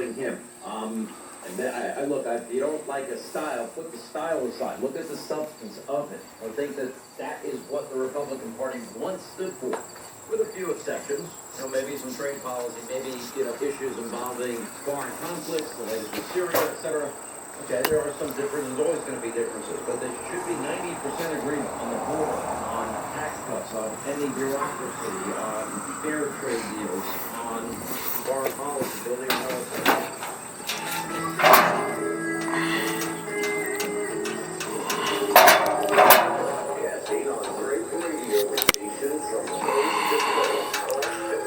supporting him. And then you don't like a style, put the style aside. Look at the substance of it. I think that is what the Republican Party once stood for, with a few exceptions. Maybe some trade policy, maybe, issues involving foreign conflicts, the latest with Syria, etc. Okay, there are some differences, always going to be differences, but there should be 90% agreement on the board, on tax cuts, on ending bureaucracy, on fair trade deals, on foreign policy, building a military.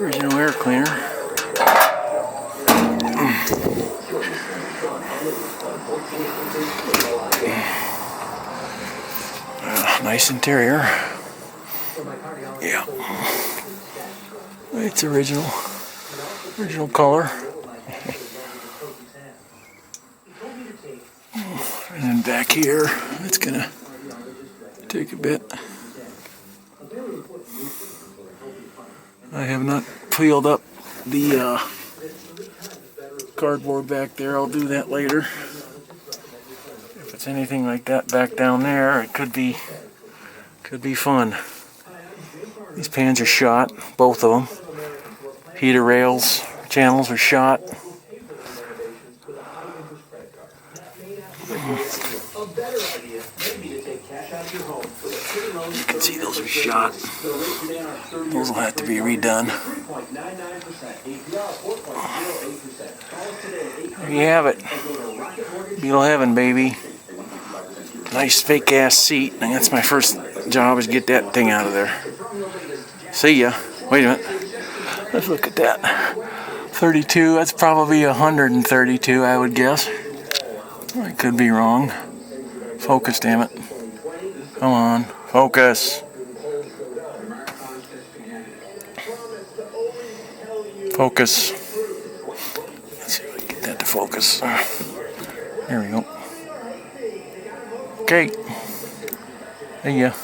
Original air cleaner. Nice interior. Yeah. It's original color. And then back here, it's gonna take a bit. I have not peeled up the cardboard back there. I'll do that later. If it's anything like that back down there, it could be fun. These pans are shot, both of them. Heater rails, channels are shot. You can see those are shot. Those will have to be redone. There you have it. Beetle heaven, baby. Nice fake ass seat. And that's my first job, is get that thing out of there. See ya. Wait a minute. Let's look at that. 32. That's probably 132, I would guess. I could be wrong. Focus, damn it. Come on. Focus. Focus. Let's see if I can get that to focus. There we go. Okay. There you go.